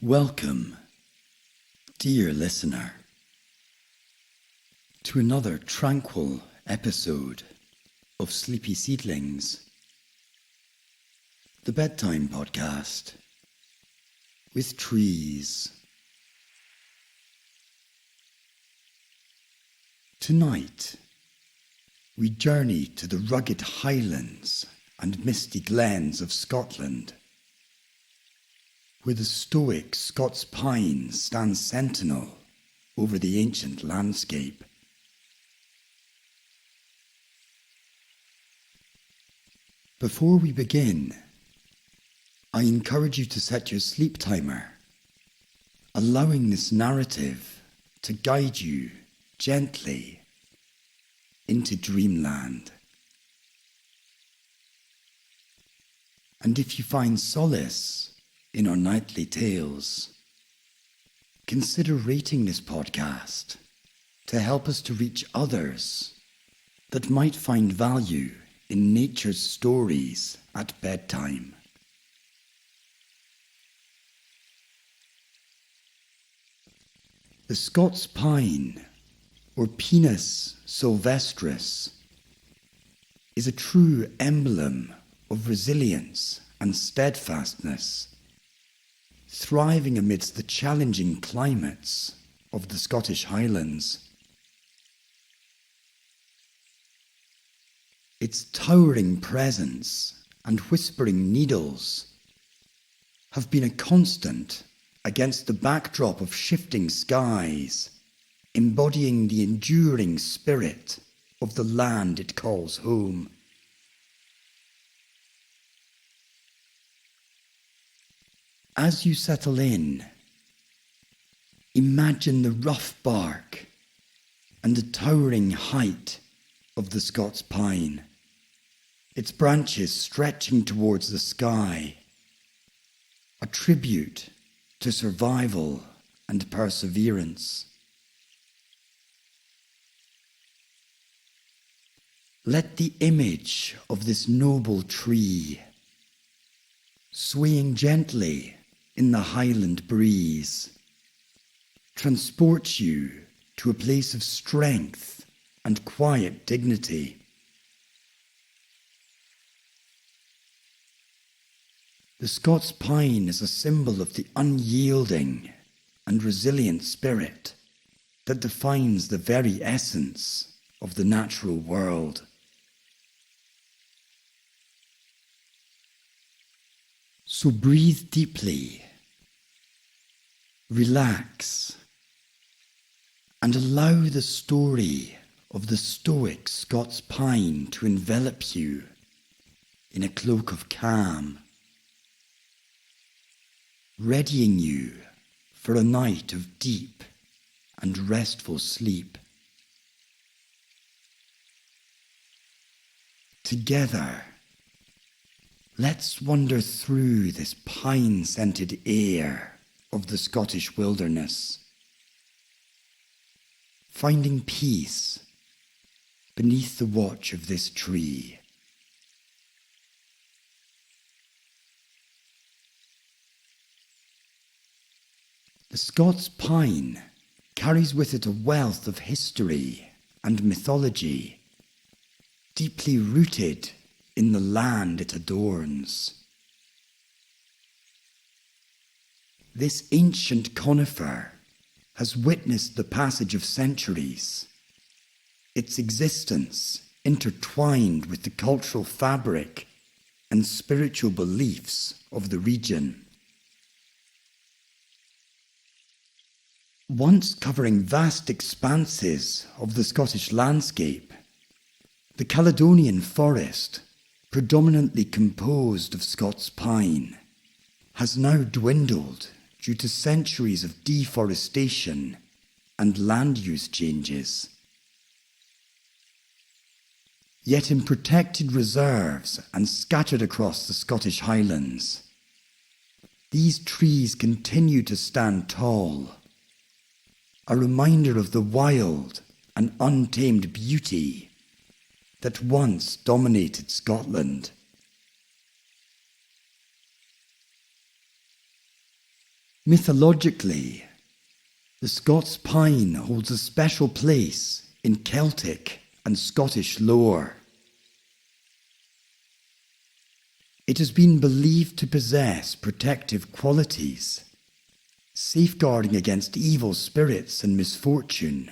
Welcome, dear listener, to another tranquil episode of Sleepy Seedlings, the Bedtime podcast with trees. Tonight, we journey to the rugged Highlands and misty glens of Scotland, where the Stoic Scots Pine stands sentinel over the ancient landscape. Before we begin, I encourage you to set your sleep timer, allowing this narrative to guide you gently into dreamland. And if you find solace in our nightly tales, consider rating this podcast to help us to reach others that might find value in nature's stories at bedtime. The Scots pine, or Pinus sylvestris, is a true emblem of resilience and steadfastness, thriving amidst the challenging climates of the Scottish Highlands. Its towering presence and whispering needles have been a constant against the backdrop of shifting skies, embodying the enduring spirit of the land it calls home. As you settle in, imagine the rough bark and the towering height of the Scots pine, its branches stretching towards the sky, a tribute to survival and perseverance. Let the image of this noble tree, swaying gently in the Highland breeze, transport you to a place of strength and quiet dignity. The Scots pine is a symbol of the unyielding and resilient spirit that defines the very essence of the natural world. So breathe deeply, relax, and allow the story of the Stoic Scots pine to envelop you in a cloak of calm, readying you for a night of deep and restful sleep. Together, let's wander through this pine-scented air of the Scottish wilderness, finding peace beneath the watch of this tree. The Scots pine carries with it a wealth of history and mythology, deeply rooted in the land it adorns. This ancient conifer has witnessed the passage of centuries, its existence intertwined with the cultural fabric and spiritual beliefs of the region. Once covering vast expanses of the Scottish landscape, the Caledonian forest, predominantly composed of Scots pine, has now dwindled due to centuries of deforestation and land use changes. Yet in protected reserves and scattered across the Scottish Highlands, these trees continue to stand tall, a reminder of the wild and untamed beauty that once dominated Scotland. Mythologically, the Scots pine holds a special place in Celtic and Scottish lore. It has been believed to possess protective qualities, safeguarding against evil spirits and misfortune.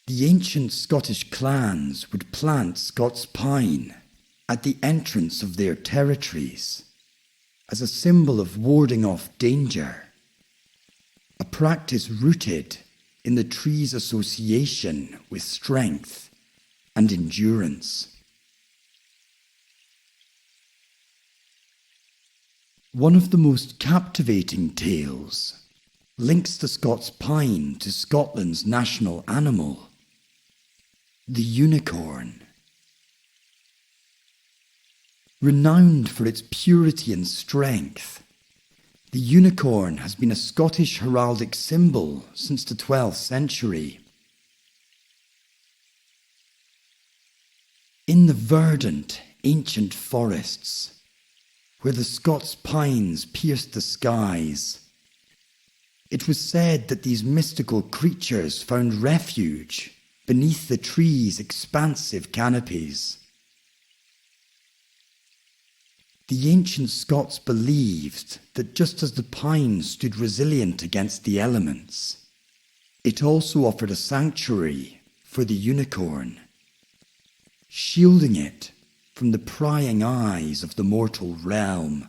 The ancient Scottish clans would plant Scots pine at the entrance of their territories as a symbol of warding off danger, a practice rooted in the tree's association with strength and endurance. One of the most captivating tales links the Scots pine to Scotland's national animal, the unicorn. Renowned for its purity and strength, the unicorn has been a Scottish heraldic symbol since the 12th century. In the verdant, ancient forests, where the Scots pines pierced the skies, it was said that these mystical creatures found refuge beneath the tree's expansive canopies. The ancient Scots believed that just as the pine stood resilient against the elements, it also offered a sanctuary for the unicorn, shielding it from the prying eyes of the mortal realm.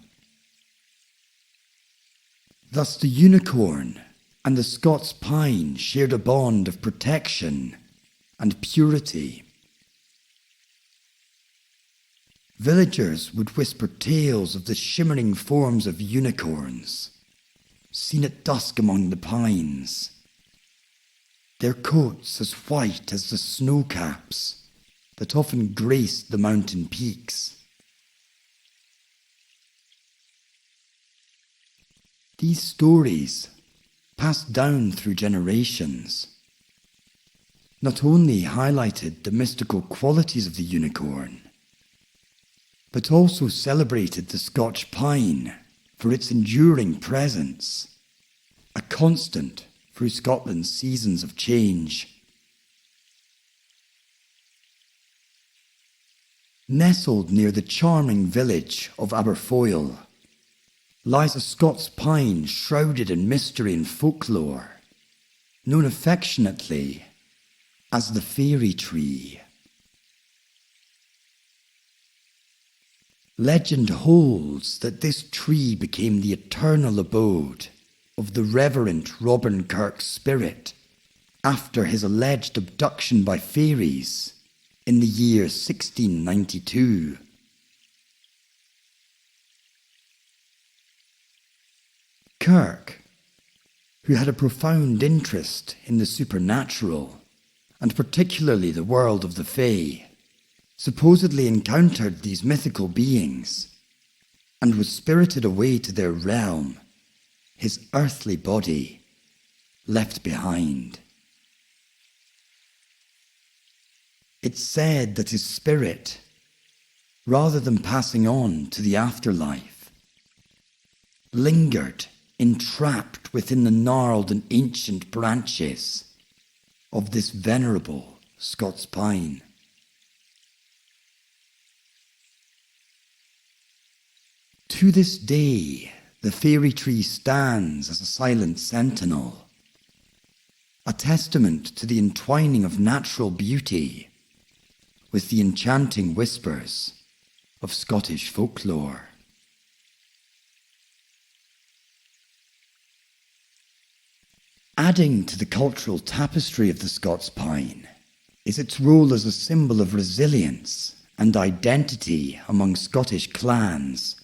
Thus the unicorn and the Scots pine shared a bond of protection and purity. Villagers would whisper tales of the shimmering forms of unicorns, seen at dusk among the pines, their coats as white as the snow caps that often graced the mountain peaks. These stories, passed down through generations, not only highlighted the mystical qualities of the unicorn, but also celebrated the Scotch pine for its enduring presence, a constant through Scotland's seasons of change. Nestled near the charming village of Aberfoyle lies a Scots pine shrouded in mystery and folklore, known affectionately as the fairy tree. Legend holds that this tree became the eternal abode of the Reverend Robin Kirk's spirit after his alleged abduction by fairies in the year 1692. Kirk, who had a profound interest in the supernatural, and particularly the world of the Fae, supposedly encountered these mythical beings and was spirited away to their realm, his earthly body left behind. It's said that his spirit, rather than passing on to the afterlife, lingered entrapped within the gnarled and ancient branches of this venerable Scots pine. To this day, the fairy tree stands as a silent sentinel, a testament to the entwining of natural beauty with the enchanting whispers of Scottish folklore. Adding to the cultural tapestry of the Scots pine is its role as a symbol of resilience and identity among Scottish clans,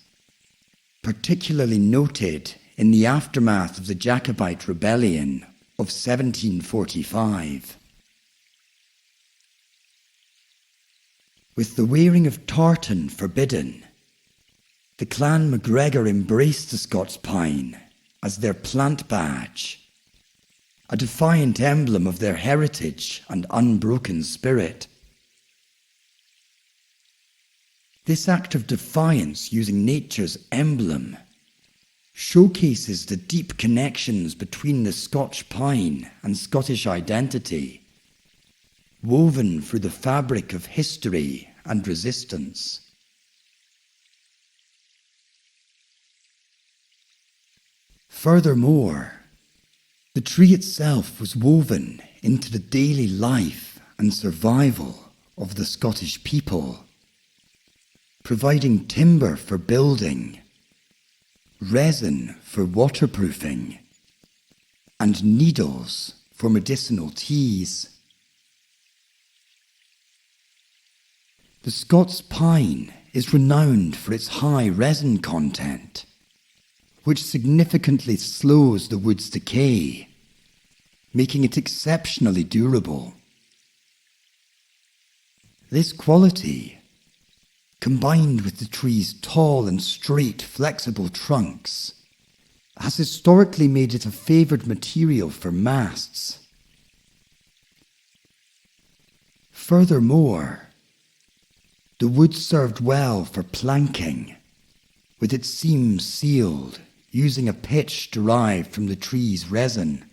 particularly noted in the aftermath of the Jacobite rebellion of 1745. With the wearing of tartan forbidden, the Clan MacGregor embraced the Scots pine as their plant badge, a defiant emblem of their heritage and unbroken spirit. This act of defiance using nature's emblem showcases the deep connections between the Scotch pine and Scottish identity, woven through the fabric of history and resistance. Furthermore, the tree itself was woven into the daily life and survival of the Scottish people, providing timber for building, resin for waterproofing, and needles for medicinal teas. The Scots pine is renowned for its high resin content, which significantly slows the wood's decay, making it exceptionally durable. This quality, combined with the tree's tall and straight flexible trunks, has historically made it a favoured material for masts. Furthermore, the wood served well for planking, with its seams sealed using a pitch derived from the tree's resin,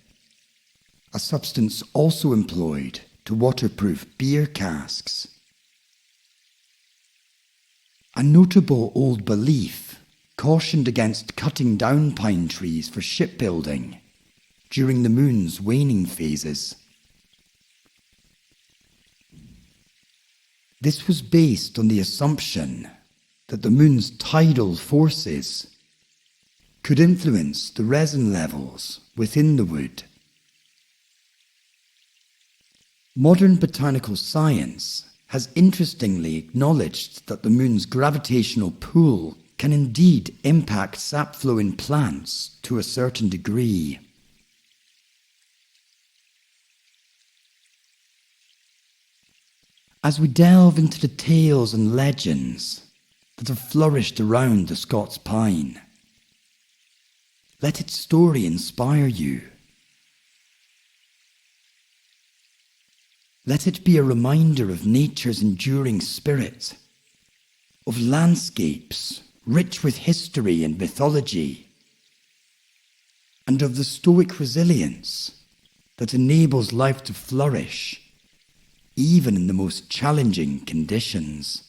a substance also employed to waterproof beer casks. A notable old belief cautioned against cutting down pine trees for shipbuilding during the moon's waning phases. This was based on the assumption that the moon's tidal forces could influence the resin levels within the wood. Modern botanical science has interestingly acknowledged that the moon's gravitational pull can indeed impact sap flow in plants to a certain degree. As we delve into the tales and legends that have flourished around the Scots pine, let its story inspire you. Let it be a reminder of nature's enduring spirit, of landscapes rich with history and mythology, and of the stoic resilience that enables life to flourish, even in the most challenging conditions.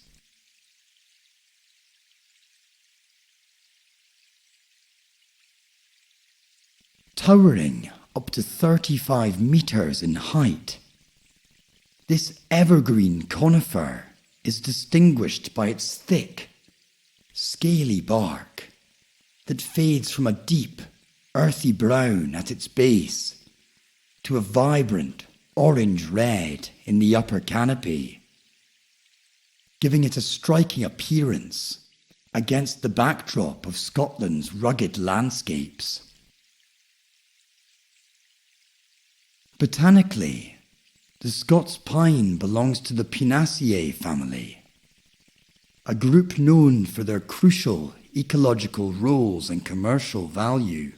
Towering up to 35 meters in height, this evergreen conifer is distinguished by its thick, scaly bark that fades from a deep, earthy brown at its base to a vibrant orange-red in the upper canopy, giving it a striking appearance against the backdrop of Scotland's rugged landscapes. Botanically, the Scots pine belongs to the Pinaceae family, a group known for their crucial ecological roles and commercial value.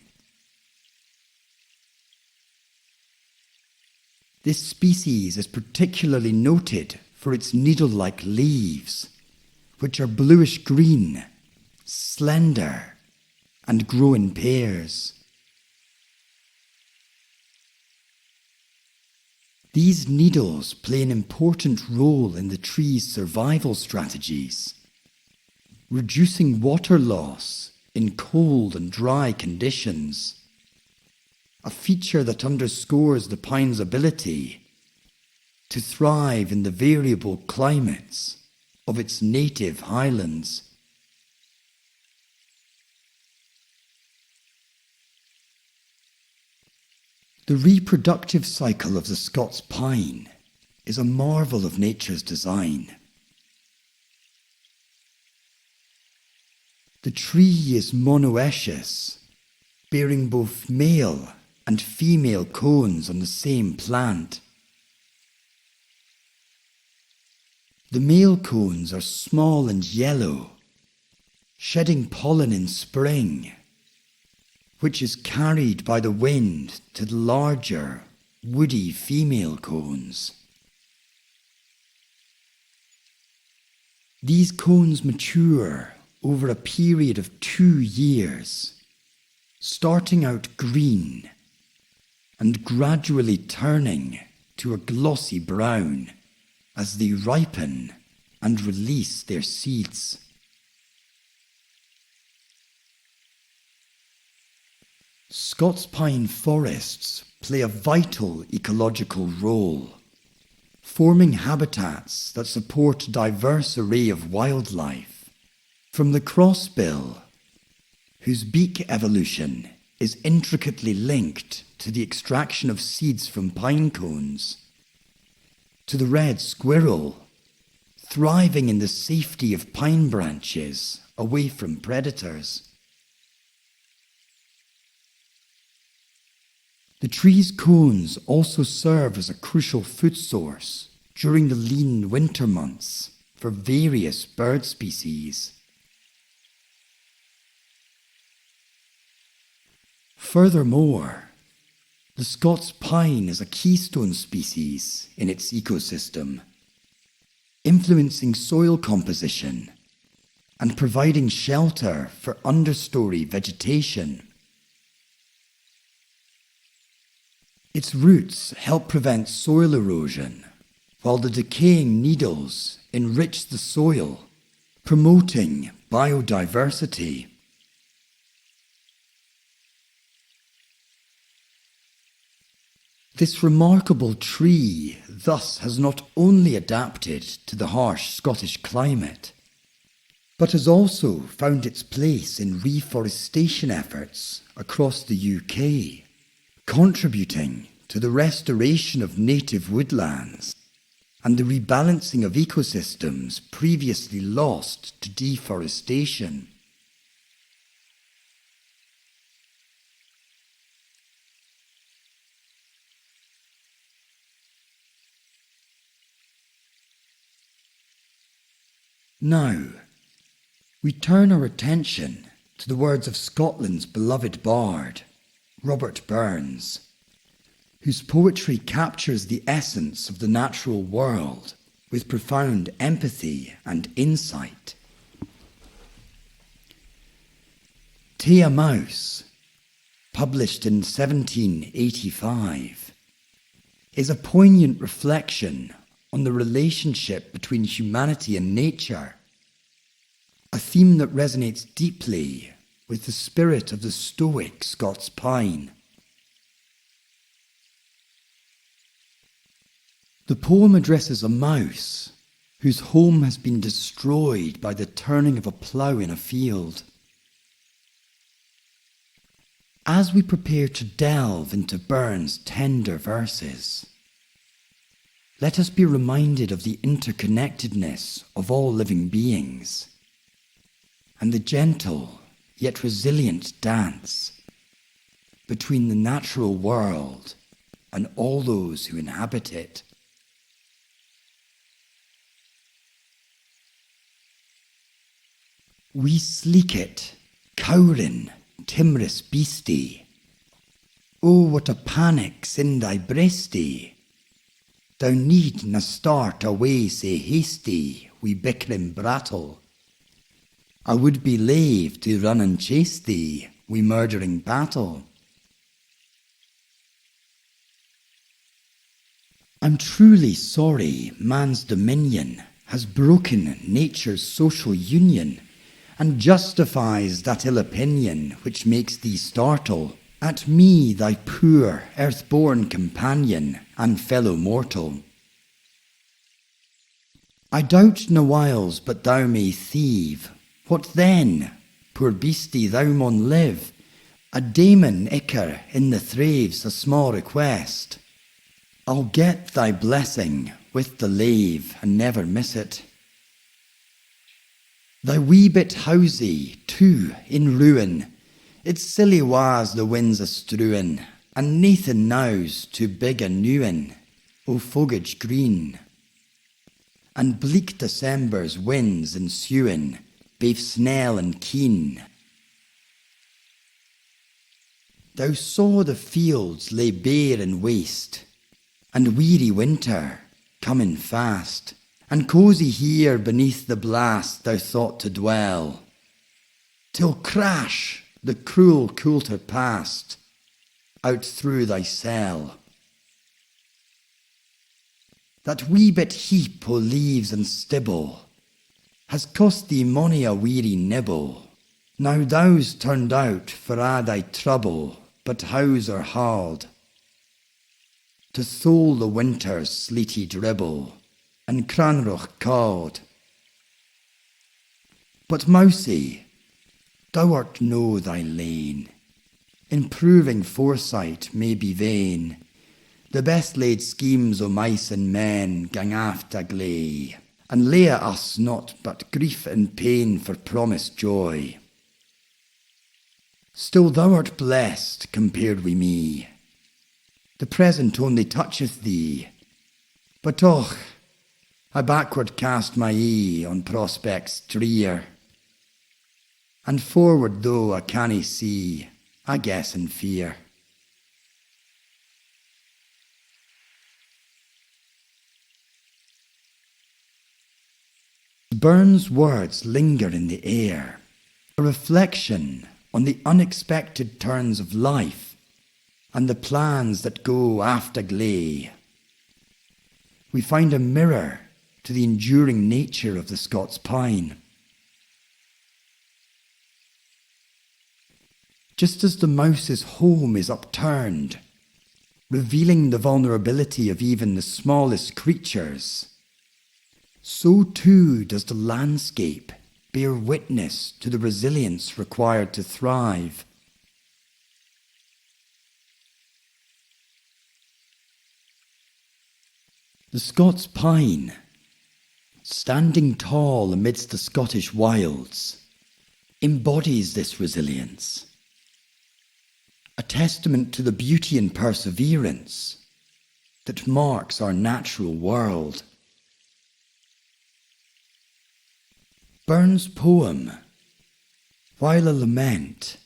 This species is particularly noted for its needle-like leaves, which are bluish-green, slender, and grow in pairs. These needles play an important role in the tree's survival strategies, reducing water loss in cold and dry conditions, a feature that underscores the pine's ability to thrive in the variable climates of its native highlands. The reproductive cycle of the Scots pine is a marvel of nature's design. The tree is monoecious, bearing both male and female cones on the same plant. The male cones are small and yellow, shedding pollen in spring, which is carried by the wind to the larger, woody female cones. These cones mature over a period of 2 years, starting out green and gradually turning to a glossy brown as they ripen and release their seeds. Scots pine forests play a vital ecological role, forming habitats that support a diverse array of wildlife, from the crossbill, whose beak evolution is intricately linked to the extraction of seeds from pine cones, to the red squirrel, thriving in the safety of pine branches away from predators. The tree's cones also serve as a crucial food source during the lean winter months for various bird species. Furthermore, the Scots pine is a keystone species in its ecosystem, influencing soil composition and providing shelter for understory vegetation. Its roots help prevent soil erosion, while the decaying needles enrich the soil, promoting biodiversity. This remarkable tree thus has not only adapted to the harsh Scottish climate, but has also found its place in reforestation efforts across the UK, contributing to the restoration of native woodlands and the rebalancing of ecosystems previously lost to deforestation. Now, we turn our attention to the words of Scotland's beloved bard, Robert Burns, whose poetry captures the essence of the natural world with profound empathy and insight. Tea a Mouse, published in 1785, is a poignant reflection on the relationship between humanity and nature, a theme that resonates deeply with the spirit of the Stoic Scots Pine. The poem addresses a mouse whose home has been destroyed by the turning of a plough in a field. As we prepare to delve into Burns' tender verses, let us be reminded of the interconnectedness of all living beings and the gentle yet resilient dance between the natural world and all those who inhabit it. We sleek it, cowrin, timorous beastie. Oh, what a panic's in thy breastie! Thou need na start away sae hasty, wee bickering brattle. I would be lave to run and chase thee, wee murdering battle. I'm truly sorry man's dominion has broken nature's social union, and justifies that ill opinion which makes thee startle at me, thy poor earth-born companion and fellow mortal. I doubt no whiles but thou may thieve. What then? Poor beastie, thou maun live. A daemon icker in the thrave's a small request. I'll get thy blessing with the lave and never miss it. Thy wee bit housie, too, in ruin, it's silly was the winds a strewin', and naething now's too big a newin', o foliage green. And bleak December's winds ensuing, baith snell and keen. Thou saw the fields lay bare and waste, and weary winter coming fast, and cosy here beneath the blast thou thought to dwell, till crash, the cruel coulter past, out through thy cell. That wee bit heap o' leaves and stibble has cost thee mony a weary nibble. Now thou's turned out for a' thy trouble, but house are hard to thole the winter's sleety dribble and cranroch caud. But mousie, thou art know thy lane. Improving foresight may be vain. The best laid schemes o' mice and men gang aft a gley, and lay at us naught but grief and pain for promised joy. Still thou art blessed compared wi' me. The present only toucheth thee, but och, I backward cast my ee on prospects drear, and forward though I cannae see, I guess in fear. Burns' words linger in the air, a reflection on the unexpected turns of life and the plans that go after gley. We find a mirror to the enduring nature of the Scots pine. Just as the mouse's home is upturned, revealing the vulnerability of even the smallest creatures, so too does the landscape bear witness to the resilience required to thrive. The Scots pine, standing tall amidst the Scottish wilds, embodies this resilience, a testament to the beauty and perseverance that marks our natural world. Burns' poem, while a lament,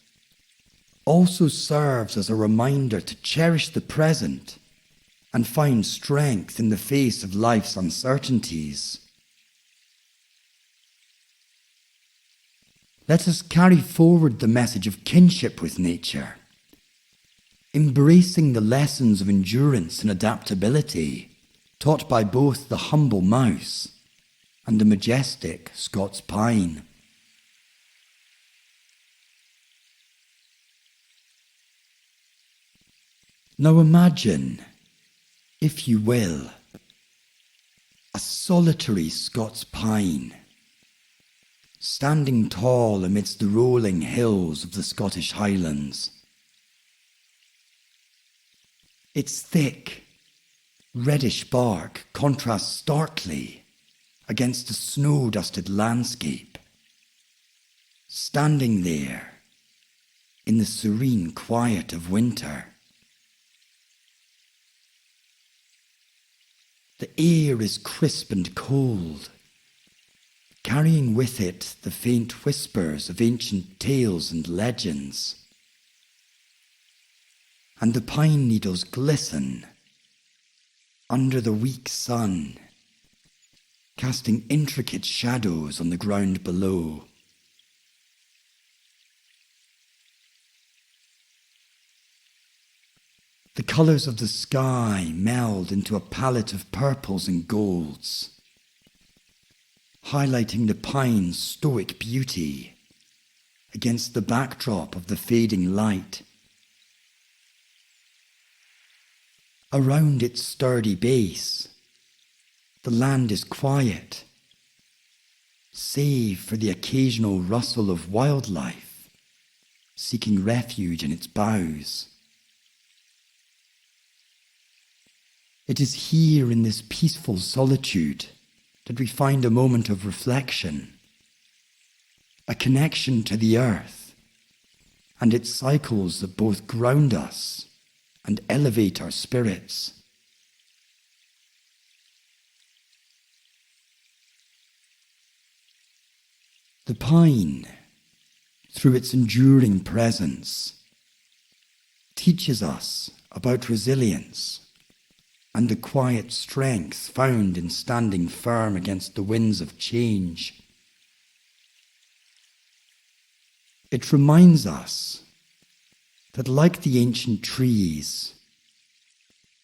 also serves as a reminder to cherish the present and find strength in the face of life's uncertainties. Let us carry forward the message of kinship with nature, embracing the lessons of endurance and adaptability taught by both the humble mouse and the majestic Scots pine. Now imagine, if you will, a solitary Scots pine, standing tall amidst the rolling hills of the Scottish Highlands. Its thick, reddish bark contrasts starkly against the snow-dusted landscape, standing there in the serene quiet of winter. The air is crisp and cold, carrying with it the faint whispers of ancient tales and legends. And the pine needles glisten under the weak sun, casting intricate shadows on the ground below. The colours of the sky meld into a palette of purples and golds, highlighting the pine's stoic beauty against the backdrop of the fading light. Around its sturdy base, the land is quiet, save for the occasional rustle of wildlife seeking refuge in its boughs. It is here in this peaceful solitude that we find a moment of reflection, a connection to the earth and its cycles that both ground us and elevate our spirits. The pine, through its enduring presence, teaches us about resilience and the quiet strength found in standing firm against the winds of change. It reminds us that, like the ancient trees,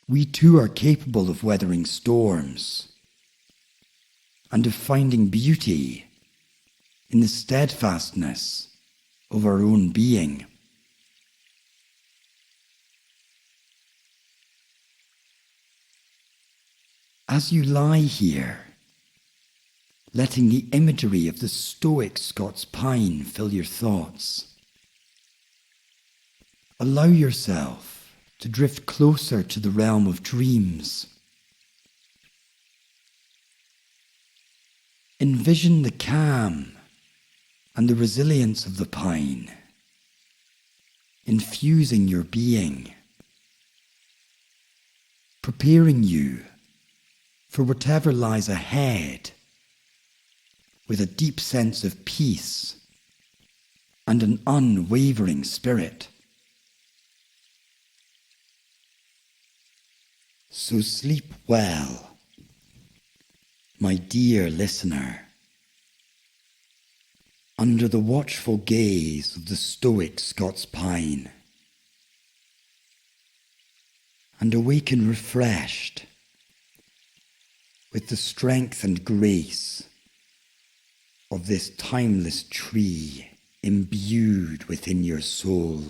we too are capable of weathering storms and of finding beauty in the steadfastness of our own being. As you lie here, letting the imagery of the Stoic Scots Pine fill your thoughts, allow yourself to drift closer to the realm of dreams. Envision the calm and the resilience of the pine, infusing your being, preparing you for whatever lies ahead with a deep sense of peace and an unwavering spirit. So sleep well, my dear listener, under the watchful gaze of the Stoic Scots Pine, and awaken refreshed with the strength and grace of this timeless tree imbued within your soul.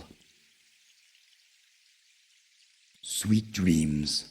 Sweet dreams.